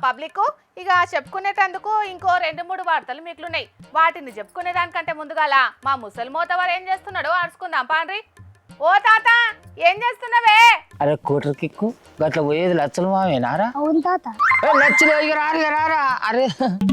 Public ఇక చెప్పుకునేటందుకు ఇంకో 2-3 వార్తలు మిగిలినాయి. వాటిని చెప్పుకునేదానికంటే ముందుగాల మా ముసలి మోతవారు ఏం చేస్తున్నాడో అరుచుకుందాం పాండ్రి. ఓ తాత ఏం చేస్తున్నావే? అరే కోటర్ కిక్కు గట్ల పోయేది లచ్చలు మామేనారా? అవును తాత. లచ్చలు రారా. అరే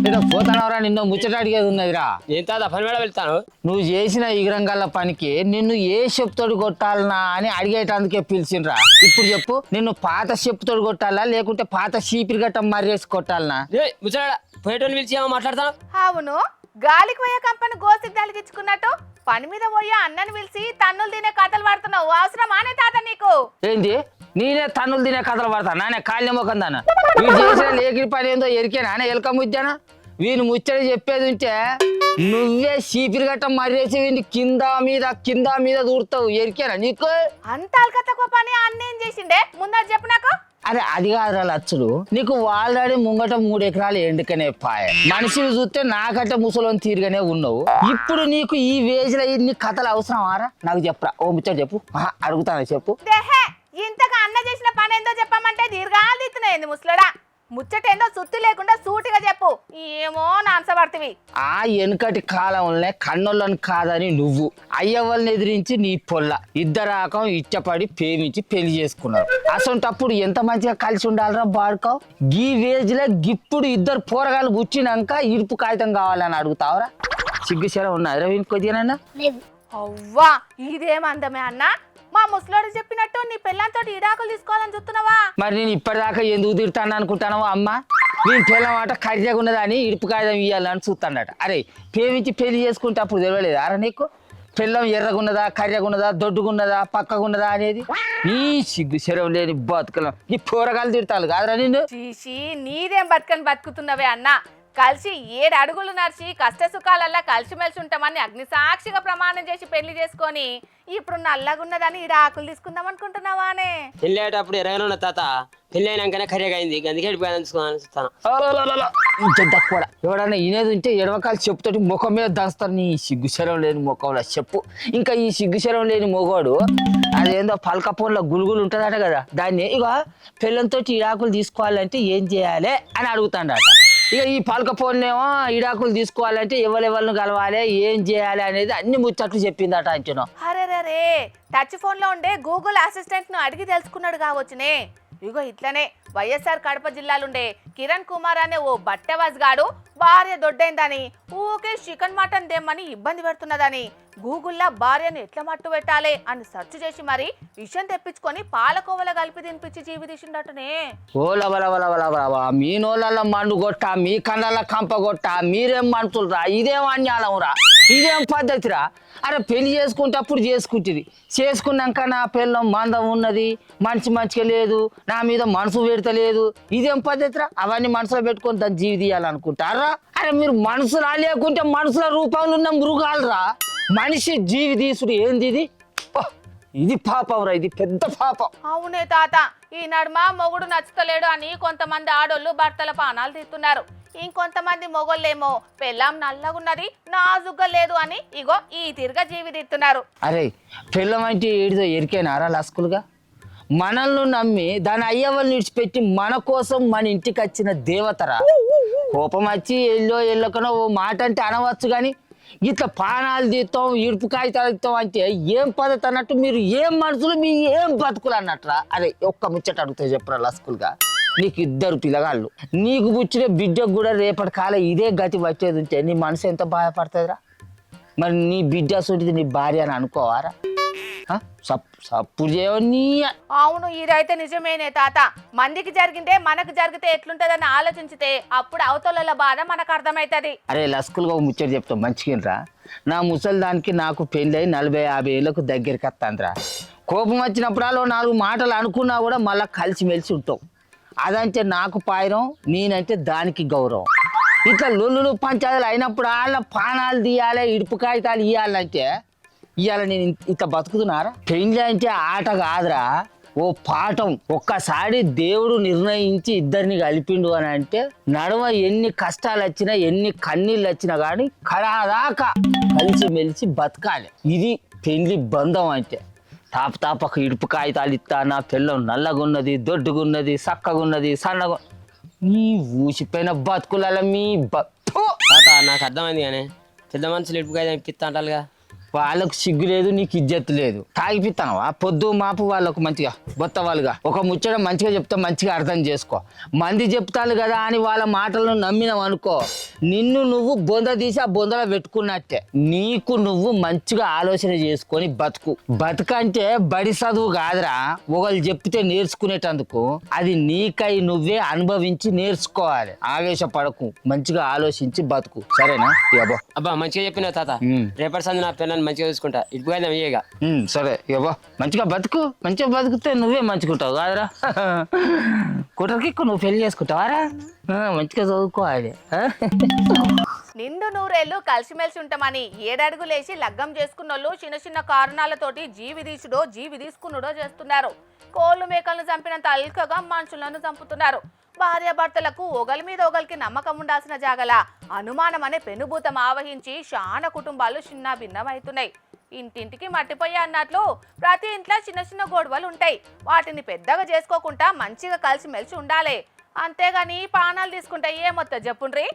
ఇక పోతానవరా, నిన్న ముచ్చట అడిగేది ఉన్నదిరా. ఏం తాత పని మీద వెళ్తాను? నువ్వు చేసిన ఇగరంగల్ల పనికి నిన్ను ఏ చెప్పుతోడు కొట్టాలనా అని అడిగేటందుకే పిలిచిండ్రా. ఇప్పుడు చెప్పు, నిన్ను పాత చెప్పుతోడు కొట్టాలా లేకుంటే పాత చీపిరి గట్ట మర్రేసి కొట్టాలనా? ముచ్చట పోయేటోళ్ళు పిలిచి ఏమో మాట్లాడతాను. అవును, గాలికి పోయే కంపని గోసికి తలిగించుకున్నట్టు పని మీద పోయే అన్నని పిలిచి తన్నులు తినే కథలు పడుతున్నావు. అవసరమానే తాత నీకు? ఏంటి నేనే తన్నులు తినే కథలు పడతా? నానే కాళ్ళ మొకందానా? వీడు చేసిన లేకిడి పని ఏందో ఎరికేనా? ఎలక ముద్దానా? వీళ్ళు ముచ్చడి చెప్పేది ఉంటే నువ్వే చీపిరి గట్ట మర్రేసి వీడిని కింద మీద దూడతావు. ఎరికేనా నీకు? అంత అల్కతకు పని అన్నేం చేసిండే ముందర చెప్పు నాకు. అరే అది కాదురా లచ్చుడు, నీకు ఆల్రెడీ ముంగట 3 ఎకరాలు ఎండుకనే పాయ. మనిషిని చూస్తే నాకంటే ముసలోని తీరుగానే ఉన్నావు. ఇప్పుడు నీకు ఈ వేజ్లో ఇన్ని కథలు అవసరం ఆరా? నాకు చెప్పరా, ఓ ముచ్చట చెప్పు. అడుగుతాను చెప్పు. దేహే ఇంతగా అన్న చేసిన పని ఏందో చెప్పమంటే దీర్ఘాలు తీస్తున్నాయింది ముసలడా. ముచ్చటేందో సుత్తి లేకుండా సూటిగా చెప్పు. ఏమో నాన్సబడుతుంది. ఆ వెనుకటి కాలంలోనే కన్నోళ్ళని కాదని నువ్వు అయ్యవాళ్ళని ఎదిరించి నీ పొల్ల ఇద్దరాకం ఇచ్చపడి ప్రేమించి పెళ్లి చేసుకున్నారు. అసొంటప్పుడు ఎంత మంచిగా కలిసి ఉండాలరా బాడుకావు. గీ వేజ్ లో గిప్పుడు ఇద్దరు పోరగాళ్ళు పుచ్చినాక ఇరుపు కాగితం కావాలని అడుగుతావురా? సిగ్గుశర ఉన్నదిరా వీనికి కొద్దిగానన్నా? అవ్వా ఇదేమందమే అన్న. మా ముసలోడు చెప్పినట్టు నీ పిల్లలతో ఇడాకులు తీసుకోవాలని చూస్తున్నావా? మరి నేను ఇప్పటిదాకా ఎందుకు తిడతాను అనుకుంటానో అమ్మ? నేను పిల్లమాట కర్రెగా ఉన్నదని ఇడుపు కాగితం ఇవ్వాలని చూస్తాడట. అరే ప్రేమించి పెళ్లి చేసుకుంటే అప్పుడు తెలియలేదు అరే నీకు? పిల్లం ఎర్రగున్నదా, కర్రెగున్నదా, దొడ్డుగున్నదా, పక్కగున్నదా అనేది? నీ సిగ్గు శరం లేని బతుకలం ఈ పోరగాలు తిడతాను కాదురా నిన్ను? చీసి నీదేం బతుకని బతుకుతున్నవే అన్న. కలిసి 7 అడుగులు నడిచి కష్ట సుఖాలల్లా కలిసిమెలిసి ఉంటామని అగ్నిసాక్షిగా ప్రమాణం చేసి పెళ్లి చేసుకొని ఇప్పుడు నల్లగున్నదని ఇడాకులు తీసుకుందాం అనుకుంటున్నావానే? పెళ్లి అయ్యేటప్పుడు ఎరగానే ఉన్న తాత, పెళ్లి అయినాకనే ఖరీగా అయింది. అందుకే చూస్తాను. ఎవడన్నా ఇనేది ఉంటే ఎడవకాలు చెప్పుతోటి ముఖం మీద దంచుతారు. నీ సిగ్గుశరం లేని ముఖంలో చెప్పు. ఇంకా ఈ సిగ్గుశరం లేని మొగోడు అదేందో పలక ఫోన్లో గులుగులు ఉంటుందట కదా, దాన్ని ఇక పిల్లలతో ఇడాకులు తీసుకోవాలంటే ఏం చేయాలి అని అడుగుతాడట. ఇక ఈ పలక ఫోన్నేమో ఇడాకులు తీసుకోవాలంటే ఎవరెవరిని కలవాలి, ఏం చేయాలి అనేది అన్ని ముచ్చట్లు చెప్పిందట అంటున్నావు. అరే టచ్ ఫోన్ లో ఉండే గూగుల్ అసిస్టెంట్ ను అడిగి తెలుసుకున్నాడు కావచ్చునే. ఇగో ఇట్లనే వైఎస్ఆర్ కడప జిల్లాలుండే కిరణ్ కుమార్ అనే ఓ బట్టెవాజ్ గాడు భార్య దొడ్డైందని ఊకే చికెన్ మటన్ దేమ్మని ఇబ్బంది పెడుతున్నదని గూగుల్లో భార్యను ఎట్లా మట్టు పెట్టాలి అని సెర్చ్ చేసి మరి విషయం తెప్పించుకొని పాలకోవల కలిపి తినిపించి జీవి తీసిండటనే. మీ నోళ్ళ మండు కొట్టా, మీ కళ్ళ కంప కొట్టా, మీరేం మనుషులరా? ఇదేం అన్యాయం రా, ఇదేం పద్ధతిరా? అరే పెళ్లి చేసుకుంటప్పుడు చేసుకుంటుంది, చేసుకున్నాక నా పిల్లం మందం ఉన్నది, మంచిగా లేదు, నా మీద మనసు పెడతలేదు, ఇదేం పద్ధతిరా? అవన్నీ మనసులో పెట్టుకొని దాన్ని జీవి తీయాలనుకుంటారా? అరే మీరు మనసులా లేకుంటే మనుషుల రూపంలో ఉన్న మృగాలరా. మనిషి జీవి తీసుడు ఏంది ఇది? ఇది పాపం రా, ఇది పెద్ద పాపం. అవునే తాత, ఈ నడుమ మొగుడు నచ్చుతలేడు అని కొంతమంది ఆడోళ్ళు భర్తల పానాలు తీస్తున్నారు. ఇంకొంతమంది మొగోళ్ళేమో పెళ్ళాం నల్లగున్నది నాజుగ్గా లేదు అని ఇగో ఈ తిరగా జీవి తీస్తున్నారు. అరే పిల్లం అంటే ఏడిదో ఎరికేనారా లస్కులుగా? మనల్ని నమ్మి దాని అయ్యవాళ్ళని విడిచిపెట్టి మన కోసం మన ఇంటికి వచ్చిన దేవతరా. కోపం వచ్చి ఎల్లకనో ఓ మాట అంటే అనవచ్చు కానీ ఇట్లా పానాలు తీస్తాం, ఇడుపు కాగితాలు ఇస్తాం అంటే ఏం పద్ధతి అన్నట్టు? మీరు ఏం మనుషులు, మీ ఏం బతుకులు అన్నట్రా? అరే ఒక్క ముచ్చట అడుగుతా చెప్పరా లస్కులుగా? నీకు 2 పిల్లగాళ్ళు, నీకు పుచ్చిన బిడ్డకు కూడా రేపటి కాలం ఇదే గతి వచ్చేది ఉంటే నీ మనసు ఎంత బాధపడుతుందిరా? మరి నీ బిడ్డ సొంటిది నీ భార్య అని అనుకోవారా? సప్పుడు చేయని. అవును ఇదైతే నిజమేనే తాత. మందికి జరిగిందే మనకు జరిగితే ఎట్లుంటదని ఆలోచించితే అప్పుడు అవతల బాధ మనకు అర్థమవుతుంది. అరే లస్కులుగా ముచ్చట చెప్తాం మంచిగా. నా ముసలి దానికి నాకు పెళ్ళై 40-50 ఏళ్ళకు దగ్గరికి వస్తాందిరా. కోపం వచ్చినప్పుడు 4 మాటలు అనుకున్నా కూడా మళ్ళీ కలిసిమెలిసి ఉంటాం. అదంటే నాకు పాయరం, నేనంటే దానికి గౌరవం. ఇట్లా లొల్లులు పంచాయతీలు అయినప్పుడు వాళ్ళ పానాలు తీయాలి, ఇడుపు కాగితాలు ఇవ్వాలంటే ఇవాళ నేను ఇట్లా బతుకుతున్నారా? పెళ్ళి అంటే ఆట కాదురా, ఓ పాఠం. ఒక్కసారి దేవుడు నిర్ణయించి ఇద్దరిని కలిపిండు అని అంటే నడుమ ఎన్ని కష్టాలు వచ్చినా, ఎన్ని కన్నీళ్ళు వచ్చినా కానీ కడాదాకా కలిసి మెలిసి బతకాలి. ఇది పెళ్లి బంధం అంటే. తాపక ఇడుపు కాగితాలు ఇస్తా, నా పిల్లం నల్లగున్నది, దొడ్డుగున్నది, చక్కగున్నది, సన్నగా ఈ ఊసిపోయిన బతుకుల మీ తాత నాకు అర్థమైంది కానీ పెద్ద మనుషులు ఇటుకు అయితే ఇప్పిస్తా అంటారుగా. వాళ్ళకు సిగ్గు లేదు, నీకు ఇజ్జత్ లేదు. తాగిపిస్తానవా పొద్దు మాపు వాళ్ళకు మంచిగా బొత్త వాళ్ళుగా ఒక ముచ్చట మంచిగా చెప్తా, మంచిగా అర్థం చేసుకో. మంది చెప్తాను కదా అని వాళ్ళ మాటలను నమ్మినావు అనుకో, నిన్ను నువ్వు బొంద తీసి ఆ బొందలో పెట్టుకున్నట్టే. నీకు నువ్వు మంచిగా ఆలోచన చేసుకొని బతుకంటే బడి చదువు కాదురా, ఒకళ్ళు చెప్తే నేర్చుకునేటందుకు. అది నీకై నువ్వే అనుభవించి నేర్చుకోవాలి. ఆవేశపడకు, మంచిగా ఆలోచించి బతుకు, సరేనా? ఇక అబ్బా మంచిగా చెప్పినావు తాత. రేపటి సంది నా పిల్లల్ని మంచిగా చూసుకుంటా. ఇటుకు అయితే ఇయ్యగా. సరే ఇవ్వ, మంచిగా బతుకు. మంచిగా బతుకుతే నువ్వే మంచుకుంటావు కాదురా. కుట్రకి నువ్వు పెళ్లి చేసుకుంటావారా? మంచిగా చదువుకోవాలి. నిండు నూరేళ్లు కలిసిమెలిసి ఉంటామని 7 అడుగులేసి లగ్గం చేసుకున్నోళ్ళు చిన్న చిన్న కారణాలతోటి జీవి తీసుకున్నాడో చేస్తున్నారు. కోళ్ళు మేకలను చంపినంత అల్కగా మనుషులను చంపుతున్నారు. భార్యాభర్తలకు ఒకరి మీద ఒకరికి నమ్మకం ఉండాల్సిన జాగల అనుమానం అనే పెనుభూతం ఆవహించి చాలా కుటుంబాలు చిన్న భిన్నమవుతున్నాయి. ఇంటింటికి మట్టిపోయి అన్నట్లు ప్రతి ఇంట్లో చిన్న చిన్న గొడవలు ఉంటాయి. వాటిని పెద్దగా చేసుకోకుండా మంచిగా కలిసిమెలిసి ఉండాలి. అంతేగాని పానాలు తీసుకుంటే ఏమొత్త చెప్పుండ్రి.